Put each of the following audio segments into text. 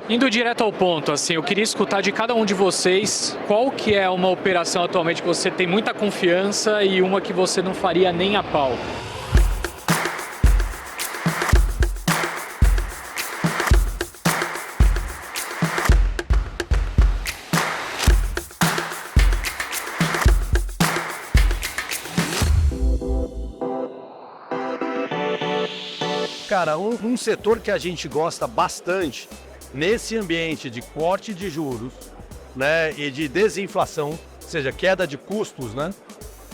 Indo direto ao ponto, assim, eu queria escutar de cada um de vocês qual que é uma operação atualmente que você tem muita confiança e uma que você não faria nem a pau. Cara, um setor que a gente gosta bastante nesse ambiente de corte de juros, né, e de desinflação, ou seja, queda de custos, né,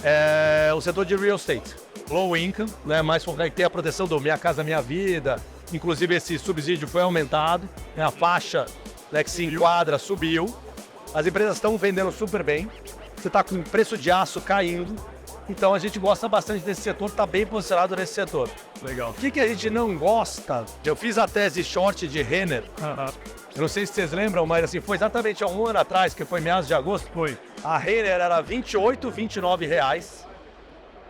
é o setor de real estate. Low income, né, mais focado, que tem a proteção do Minha Casa Minha Vida, inclusive esse subsídio foi aumentado, né, a faixa, né, que se enquadra subiu, as empresas estão vendendo super bem, você está com o preço de aço caindo, então a gente gosta bastante desse setor, está bem posicionado nesse setor. Legal. O que a gente não gosta? Eu fiz a tese short de Renner. Eu não sei se vocês lembram, mas assim, foi exatamente há um ano atrás, que foi meados de agosto. Foi. A Renner era 28, 29 reais.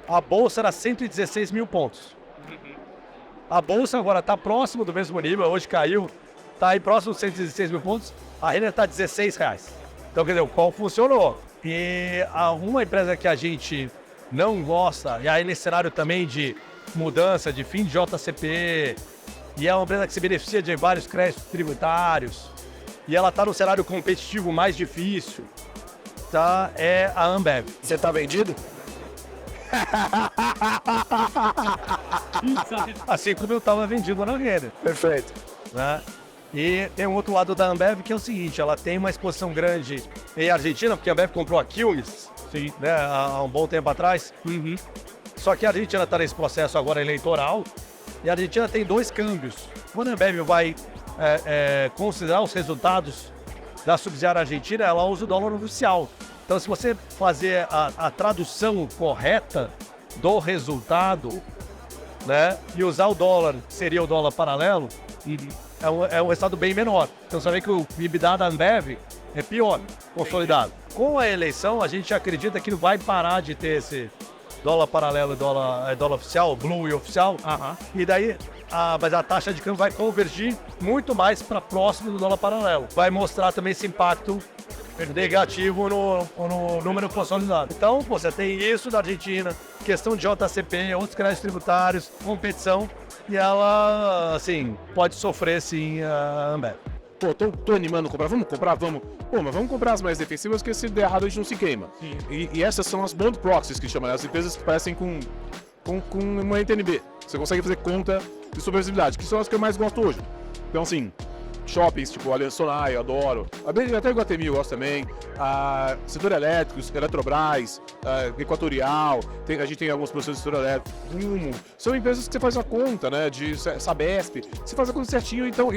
A bolsa era 116 mil pontos. A bolsa agora está próximo do mesmo nível, hoje caiu, está aí próximo dos 116 mil pontos. A Renner está 16 reais. Então, quer dizer, o qual funcionou. E uma empresa que a gente não gosta, e aí nesse cenário também de mudança, de fim de JCP, e é uma empresa que se beneficia de vários créditos tributários, e ela está no cenário competitivo mais difícil, tá? É a Ambev. Você tá vendido? Assim como eu estava vendido na Renner, Perfeito. né? E tem um outro lado da Ambev que é o seguinte, ela tem uma exposição grande em Argentina, porque a Ambev comprou a Quilmes, Sim. né, há um bom tempo atrás. Só que a Argentina está nesse processo agora eleitoral e a Argentina tem dois câmbios. Quando a Ambev vai considerar os resultados da subsidiária argentina, ela usa o dólar oficial. Então, se você fazer a tradução correta do resultado, né, e usar o dólar, que seria o dólar paralelo, é um resultado bem menor. Então, você vê que o EBITDA da Ambev é pior, consolidado. Com a eleição, a gente acredita que não vai parar de ter esse dólar paralelo e dólar oficial, blue e oficial. E daí, mas a taxa de câmbio vai convergir muito mais para próximo do dólar paralelo. Vai mostrar também esse impacto negativo no número consolidado. Então, você tem isso da Argentina, questão de JCP, outros créditos tributários, competição, e ela, assim, pode sofrer, sim, a Ambev. Pô, tô animando a comprar, vamos comprar, vamos. Pô, mas vamos comprar as mais defensivas, porque se der errado a gente não se queima. E essas são as bond proxies que chamam, né? As empresas que parecem com uma NTNB. Você consegue fazer conta de sobrevisibilidade, que são as que eu mais gosto hoje. Então, assim, shoppings, tipo Aliança Sonae, eu adoro. Até o Iguatemi eu gosto também. Setor elétrico, Eletrobras, Equatorial, a gente tem alguns professores do setor elétrico, Rumo. São empresas que você faz a conta, né, de Sabesp. Você faz a conta certinho, então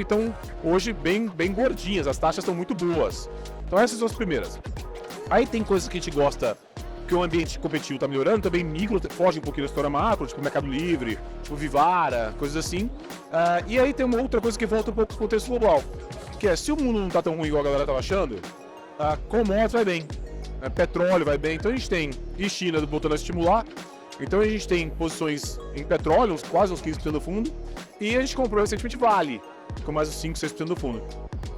hoje bem gordinhas, as taxas estão muito boas. Então essas são as primeiras. Aí tem coisas que a gente gosta, que o ambiente competitivo está melhorando, também micro, foge um pouquinho da história macro, tipo Mercado Livre, tipo Vivara, coisas assim. E aí tem uma outra coisa que volta um pouco pro contexto global, que é, se o mundo não está tão ruim igual a galera estava achando, commodities vai bem, petróleo vai bem, então a gente tem, e China voltando a estimular, então a gente tem posições em petróleo, quase uns 15% do fundo, e a gente comprou recentemente Vale, com mais uns 5, 6% do fundo.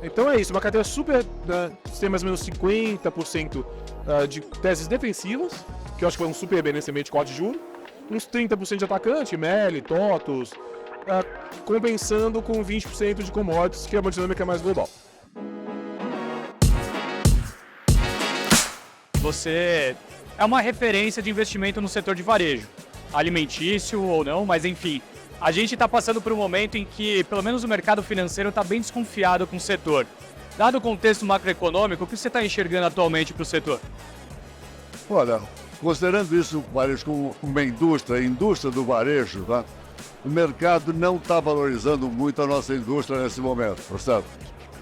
Então é isso, uma carteira super, tem mais ou menos 50% de teses defensivas, que eu acho que vão super bem nesse ambiente de corte de juros, uns 30% de atacante, Meli, Totos, compensando com 20% de commodities, que é uma dinâmica mais global. Você é uma referência de investimento no setor de varejo, alimentício ou não, mas enfim. A gente está passando por um momento em que, pelo menos o mercado financeiro está bem desconfiado com o setor. Dado o contexto macroeconômico, o que você está enxergando atualmente para o setor? Olha, considerando isso o varejo como uma indústria, a indústria do varejo, tá? O mercado não está valorizando muito a nossa indústria nesse momento, certo?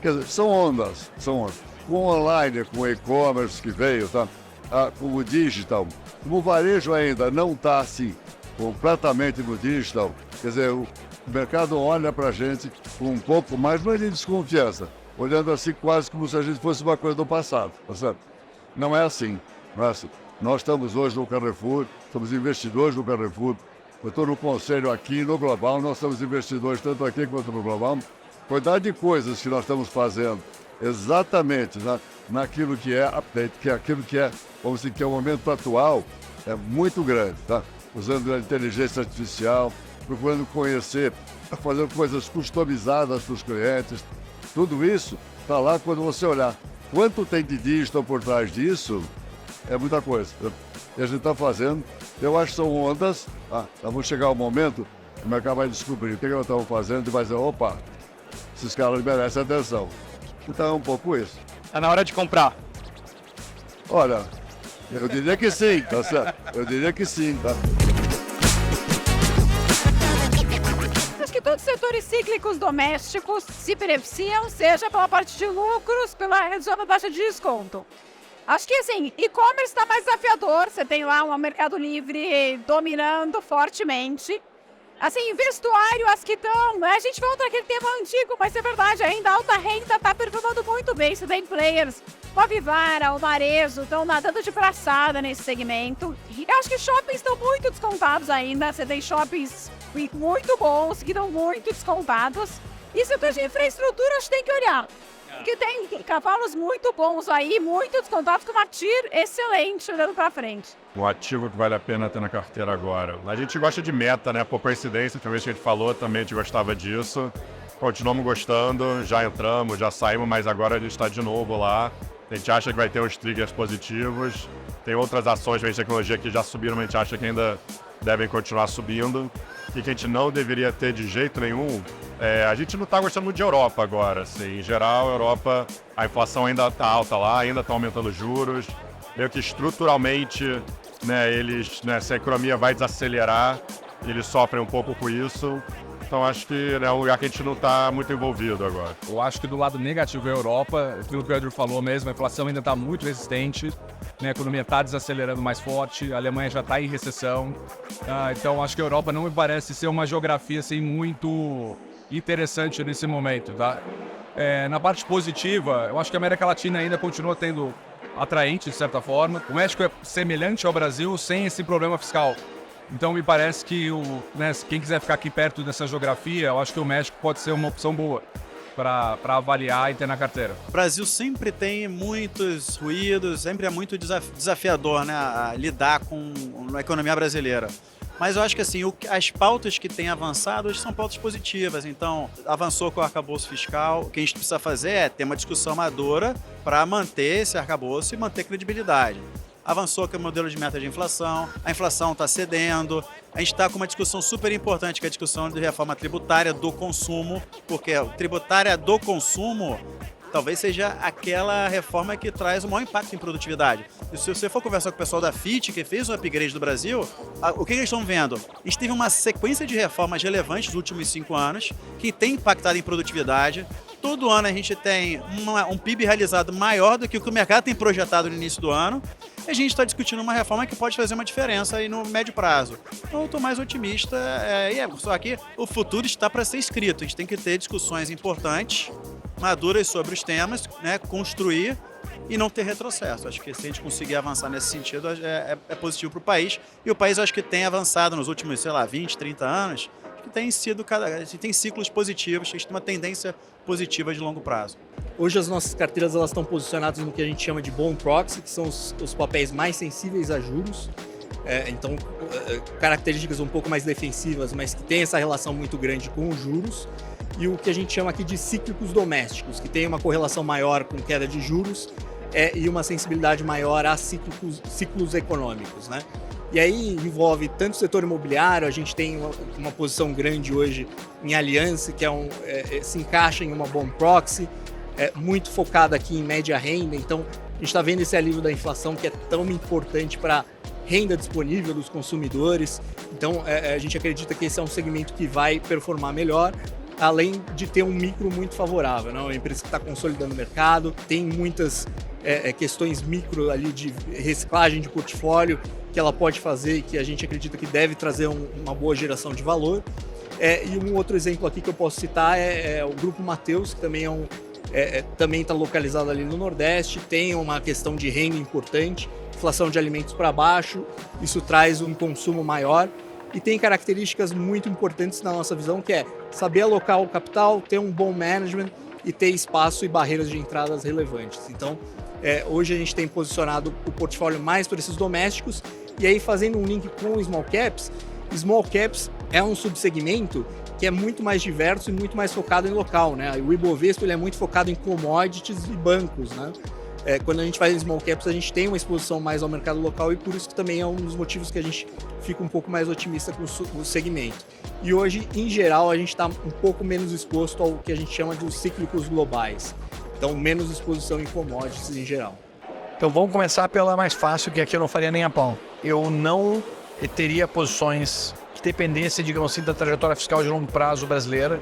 Quer dizer, são ondas. Com o online, com o e-commerce que veio, tá? Com o digital. Como o varejo ainda não está assim, completamente no digital, quer dizer, o mercado olha para a gente com um pouco mais, mas de desconfiança, olhando assim quase como se a gente fosse uma coisa do passado, tá certo? Não é assim, não é assim. Nós estamos hoje no Carrefour, somos investidores no Carrefour, eu estou no conselho aqui no Global, nós somos investidores tanto aqui quanto no Global, quantidade de coisas que nós estamos fazendo exatamente naquilo que é update, que é aquilo que é, vamos dizer, que é o momento atual, é muito grande, tá? Usando a inteligência artificial, procurando conhecer, fazendo coisas customizadas para os clientes. Tudo isso está lá quando você olhar. Quanto tem de digital por trás disso, é muita coisa. E a gente está fazendo, eu acho que são ondas, vamos chegar ao momento, o mercado vai descobrir o que nós estamos fazendo e vai dizer, opa, esses caras merecem atenção. Então é um pouco isso. Tá na hora de comprar. Olha, eu diria que sim, tá certo? Eu diria que sim, tá? Acho que todos os setores cíclicos domésticos se beneficiam, seja pela parte de lucros, pela redução da taxa de desconto. Acho que, assim, e-commerce está mais desafiador, você tem lá um Mercado Livre dominando fortemente. Assim, vestuário, as que estão, né? A gente volta àquele tema antigo, mas é verdade, ainda a alta renda está performando muito bem. Você tem players, o Avivara, o Varejo, estão nadando de braçada nesse segmento. Eu acho que shoppings estão muito descontados ainda, você tem shoppings muito bons, que estão muito descontados. E setor de infraestrutura, a gente tem que olhar. Porque tem cavalos muito bons aí, muito descontados, com uma TIR excelente olhando para frente. Um ativo que vale a pena ter na carteira agora. A gente gosta de meta, né? Por coincidência, talvez que a gente falou, também a gente gostava disso. Continuamos gostando, já entramos, já saímos, mas agora a gente está de novo lá. A gente acha que vai ter uns triggers positivos. Tem outras ações de tecnologia que já subiram, mas a gente acha que ainda devem continuar subindo. E que a gente não deveria ter de jeito nenhum. A gente não está gostando muito de Europa agora. Assim. Em geral, a Europa, a inflação ainda está alta lá, ainda está aumentando os juros. Meio que estruturalmente, né, se a economia vai desacelerar, eles sofrem um pouco com isso. Então acho que é um lugar que a gente não está muito envolvido agora. Eu acho que do lado negativo é a Europa, aquilo que o Pedro falou mesmo, a inflação ainda está muito resistente, né, a economia está desacelerando mais forte, a Alemanha já está em recessão. Então acho que a Europa não me parece ser uma geografia assim, muito interessante nesse momento. Tá? Na parte positiva, eu acho que a América Latina ainda continua tendo atraente, de certa forma. O México é semelhante ao Brasil sem esse problema fiscal. Então me parece que quem quiser ficar aqui perto dessa geografia, eu acho que o México pode ser uma opção boa para avaliar e ter na carteira. O Brasil sempre tem muitos ruídos, sempre é muito desafiador, né, a lidar com a economia brasileira. Mas eu acho que assim, as pautas que têm avançado hoje são pautas positivas. Então, avançou com o arcabouço fiscal. O que a gente precisa fazer é ter uma discussão madura para manter esse arcabouço e manter credibilidade. Avançou com o modelo de meta de inflação, a inflação está cedendo, a gente está com uma discussão super importante, que é a discussão de reforma tributária do consumo, porque a tributária do consumo talvez seja aquela reforma que traz o maior impacto em produtividade. E se você for conversar com o pessoal da FIT, que fez o upgrade do Brasil, o que eles estão vendo? A gente teve uma sequência de reformas relevantes nos últimos 5 anos, que tem impactado em produtividade. Todo ano a gente tem um PIB realizado maior do que o que o mercado tem projetado no início do ano. E a gente está discutindo uma reforma que pode fazer uma diferença aí no médio prazo. Então eu estou mais otimista. Só que o futuro está para ser escrito. A gente tem que ter discussões importantes, maduras sobre os temas, né, construir e não ter retrocesso. Acho que se a gente conseguir avançar nesse sentido, é positivo para o país. E o país, acho que tem avançado nos últimos, 20, 30 anos, que tem sido tem ciclos positivos, a gente tem uma tendência positiva de longo prazo. Hoje as nossas carteiras elas estão posicionadas no que a gente chama de bond proxy, que são os papéis mais sensíveis a juros. Então, características um pouco mais defensivas, mas que tem essa relação muito grande com os juros. E o que a gente chama aqui de cíclicos domésticos, que tem uma correlação maior com queda de juros e uma sensibilidade maior a ciclos econômicos, né? E aí envolve tanto o setor imobiliário, a gente tem uma posição grande hoje em Aliança, que se encaixa em uma bond proxy, muito focada aqui em média renda. Então, a gente está vendo esse alívio da inflação que é tão importante para a renda disponível dos consumidores. Então, a gente acredita que esse é um segmento que vai performar melhor, além de ter um micro muito favorável, né? Uma empresa que está consolidando o mercado, tem muitas questões micro ali de reciclagem de portfólio que ela pode fazer e que a gente acredita que deve trazer uma boa geração de valor. E um outro exemplo aqui que eu posso citar é o Grupo Mateus, que também também está localizado ali no Nordeste, tem uma questão de renda importante, inflação de alimentos para baixo, isso traz um consumo maior e tem características muito importantes na nossa visão, que é saber alocar o capital, ter um bom management e ter espaço e barreiras de entradas relevantes. Então, hoje a gente tem posicionado o portfólio mais para esses domésticos, e aí fazendo um link com o Small Caps é um subsegmento que é muito mais diverso e muito mais focado em local, né? O Ibovespa ele é muito focado em commodities e bancos, né? Quando a gente faz Small Caps, a gente tem uma exposição mais ao mercado local e por isso que também é um dos motivos que a gente fica um pouco mais otimista com o segmento. E hoje, em geral, a gente está um pouco menos exposto ao que a gente chama de cíclicos globais. Então, menos exposição em commodities em geral. Então vamos começar pela mais fácil, que aqui eu não faria nem a pau. Eu não teria posições que dependessem, digamos assim, da trajetória fiscal de longo prazo brasileira.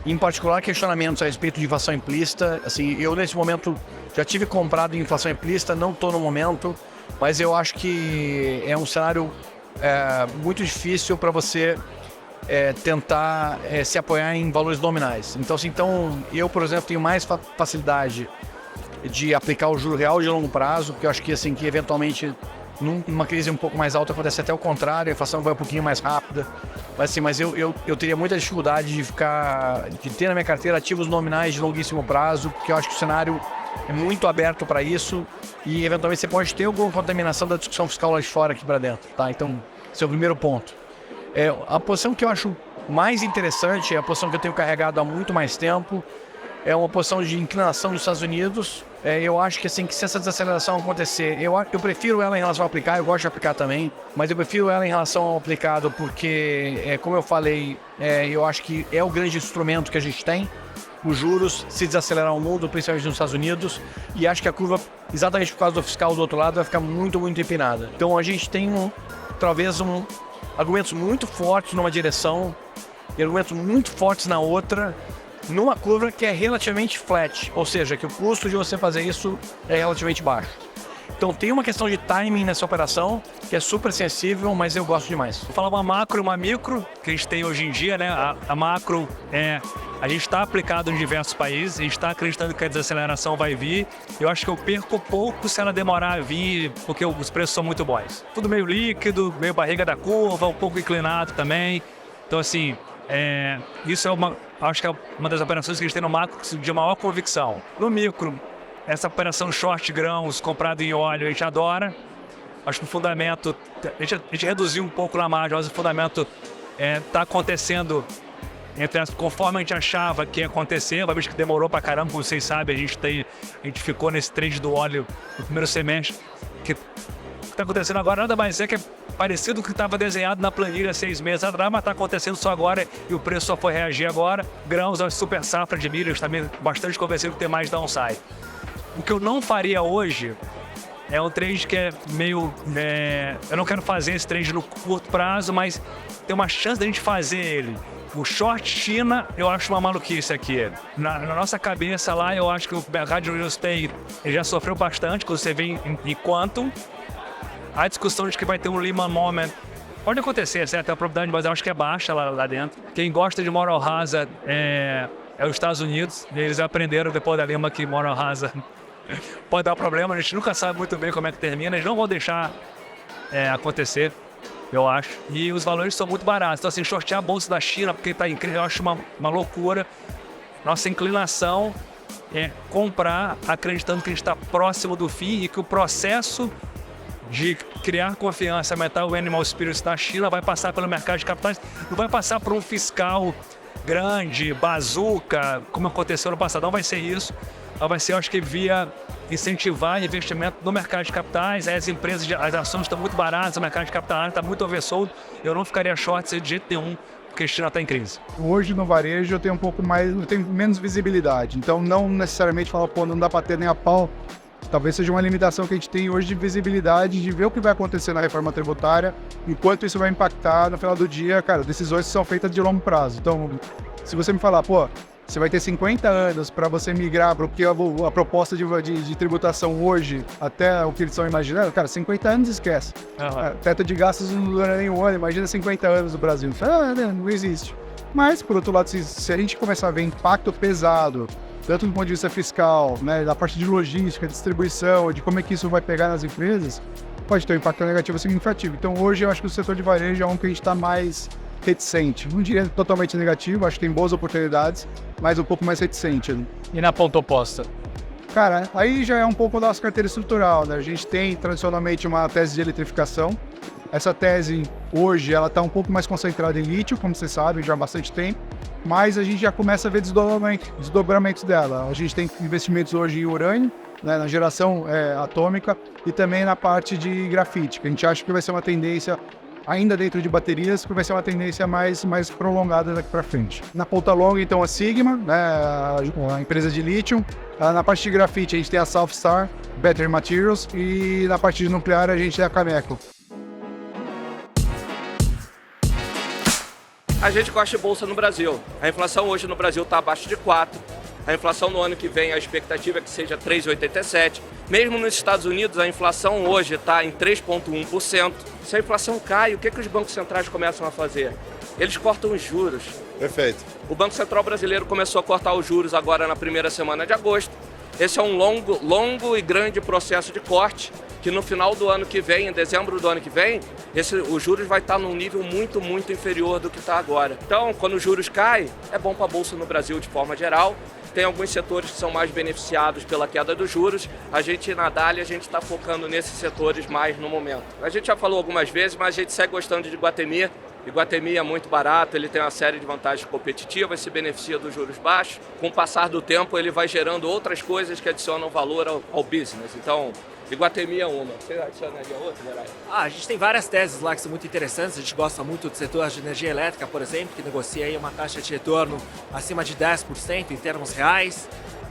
Em particular, questionamentos a respeito de inflação implícita. Assim, eu, nesse momento, já tive comprado em inflação implícita, não estou no momento, mas eu acho que é um cenário muito difícil para você tentar se apoiar em valores nominais. Então, assim, eu, por exemplo, tenho mais facilidade de aplicar o juro real de longo prazo, porque eu acho que, assim, que eventualmente, numa crise um pouco mais alta, acontece até o contrário, a inflação vai um pouquinho mais rápida. Mas eu teria muita dificuldade de ter na minha carteira ativos nominais de longuíssimo prazo, porque eu acho que o cenário é muito aberto para isso e, eventualmente, você pode ter alguma contaminação da discussão fiscal lá de fora aqui para dentro, tá? Então, esse é o primeiro ponto. A posição que eu acho mais interessante é a posição que eu tenho carregado há muito mais tempo, é uma posição de inclinação dos Estados Unidos. Eu acho que, assim, que se essa desaceleração acontecer, eu prefiro ela em relação ao aplicar, eu gosto de aplicar também, mas eu prefiro ela em relação ao aplicado porque, como eu falei, eu acho que é o grande instrumento que a gente tem. Os juros se desacelerar o mundo, principalmente nos Estados Unidos, e acho que a curva, exatamente por causa do fiscal do outro lado, vai ficar muito, muito empinada. Então a gente tem argumentos muito fortes numa direção e argumentos muito fortes na outra, numa curva que é relativamente flat, ou seja, que o custo de você fazer isso é relativamente baixo. Então tem uma questão de timing nessa operação que é super sensível, mas eu gosto demais. Vou falar uma macro e uma micro que a gente tem hoje em dia, né? A macro a gente está aplicado em diversos países, a gente está acreditando que a desaceleração vai vir. Eu acho que eu perco pouco se ela demorar a vir, porque os preços são muito bons. Tudo meio líquido, meio barriga da curva, um pouco inclinado também. Então, assim, isso acho que é uma das operações que a gente tem no macro de maior convicção. No micro, essa operação short grãos, comprado em óleo, a gente adora. Acho que o fundamento, a gente reduziu um pouco na margem, mas o fundamento está acontecendo conforme a gente achava que ia acontecer, uma vez que demorou pra caramba, como vocês sabem, a gente ficou nesse trade do óleo no primeiro semestre. O que está acontecendo agora nada mais é que é parecido com o que estava desenhado na planilha 6 meses atrás, mas está acontecendo só agora e o preço só foi reagir agora. Grãos, a super safra de milho, também bastante convencido que tem mais downside. O que eu não faria hoje é um trade que é meio... eu não quero fazer esse trade no curto prazo, mas tem uma chance da gente fazer ele. O short China, eu acho uma maluquice aqui. Na nossa cabeça lá, eu acho que o mercado de real estate já sofreu bastante, quando você vê em quantum. A discussão de que vai ter um Lehman Moment pode acontecer, certo? A probabilidade, mas eu acho que é baixa lá dentro. Quem gosta de moral hazard é os Estados Unidos. Eles aprenderam depois da Lehman que moral hazard pode dar problema. A gente nunca sabe muito bem como é que termina. Eles não vão deixar acontecer, eu acho. E os valores são muito baratos. Então, assim, shortear a bolsa da China, porque está incrível, eu acho uma loucura. Nossa inclinação é comprar acreditando que a gente está próximo do fim e que o processo de criar confiança, aumentar o animal spirit da China vai passar pelo mercado de capitais, não vai passar por um fiscal grande, bazuca, como aconteceu no passado, não vai ser isso. Vai ser, eu acho que via incentivar investimento no mercado de capitais. As empresas, as ações estão muito baratas, o mercado de capitais está muito oversold. Eu não ficaria short de jeito nenhum, porque a China está em crise. Hoje no varejo eu tenho eu tenho menos visibilidade, então não necessariamente falar, não dá para ter nem a pau. Talvez seja uma limitação que a gente tem hoje de visibilidade, de ver o que vai acontecer na reforma tributária, enquanto isso vai impactar no final do dia, cara, decisões que são feitas de longo prazo. Então, se você me falar, você vai ter 50 anos para você migrar, porque a proposta de tributação hoje, até o que eles estão imaginando, cara, 50 anos esquece. Teto de gastos não dura nenhum ano, imagina 50 anos no Brasil. Não existe. Mas, por outro lado, se a gente começar a ver impacto pesado, tanto do ponto de vista fiscal, né, da parte de logística, distribuição, de como é que isso vai pegar nas empresas, pode ter um impacto negativo significativo. Então hoje eu acho que o setor de varejo é um que a gente está mais reticente. Não diria totalmente negativo, acho que tem boas oportunidades, mas um pouco mais reticente. Né? E na ponta oposta? Cara, aí já é um pouco da nossa carteira estrutural, né? A gente tem tradicionalmente uma tese de eletrificação. Essa tese, hoje, ela está um pouco mais concentrada em lítio, como vocês sabem, já há bastante tempo, mas a gente já começa a ver desdobramentos dela. A gente tem investimentos hoje em urânio, né, na geração atômica e também na parte de grafite, que a gente acha que vai ser uma tendência, ainda dentro de baterias, que vai ser uma tendência mais prolongada daqui para frente. Na ponta longa, então, a Sigma, né, a empresa de lítio. Na parte de grafite, a gente tem a Southstar Battery Materials e na parte de nuclear, a gente tem a Cameco. A gente gosta de bolsa no Brasil. A inflação hoje no Brasil está abaixo de 4. A inflação no ano que vem, a expectativa é que seja 3,87. Mesmo nos Estados Unidos, a inflação hoje está em 3,1%. Se a inflação cai, o que os bancos centrais começam a fazer? Eles cortam os juros. Perfeito. O Banco Central Brasileiro começou a cortar os juros agora na primeira semana de agosto. Esse é um longo e grande processo de corte, que no final do ano que vem, em dezembro do ano que vem, os juros vai estar num nível muito inferior do que está agora. Então, quando os juros caem, é bom para a Bolsa no Brasil de forma geral. Tem alguns setores que são mais beneficiados pela queda dos juros. A gente, na Dália, a gente está focando nesses setores mais no momento. A gente já falou algumas vezes, mas a gente segue gostando de Iguatemi. Iguatemi é muito barato, ele tem uma série de vantagens competitivas, se beneficia dos juros baixos. Com o passar do tempo, ele vai gerando outras coisas que adicionam valor ao business. Então, Iguatemi é uma. Você adicionaria outra, Gerai? A gente tem várias teses lá que são muito interessantes. A gente gosta muito do setor de energia elétrica, por exemplo, que negocia aí uma taxa de retorno acima de 10% em termos reais.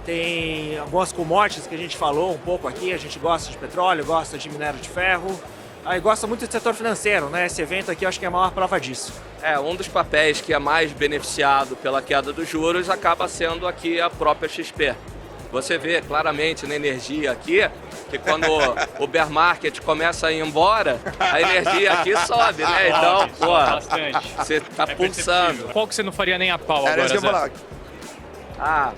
Tem algumas commodities que a gente falou um pouco aqui. A gente gosta de petróleo, gosta de minério de ferro. Aí gosta muito do setor financeiro, né? Esse evento aqui eu acho que é a maior prova disso. Um dos papéis que é mais beneficiado pela queda dos juros acaba sendo aqui a própria XP. Você vê claramente na energia aqui que quando o bear market começa a ir embora, a energia aqui sobe, né? Então, você tá pulsando. Qual que você não faria nem a pau Era agora, isso que eu ia Zé? falar.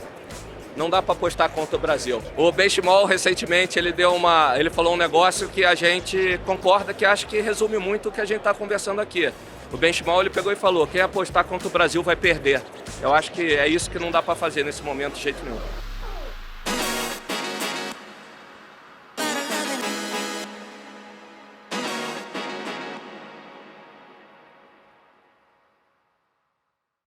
Não dá para apostar contra o Brasil. O Benchimol, recentemente, ele falou um negócio que a gente concorda, que acho que resume muito o que a gente está conversando aqui. O Benchimol, ele pegou e falou, quem apostar contra o Brasil vai perder. Eu acho que é isso que não dá para fazer nesse momento de jeito nenhum.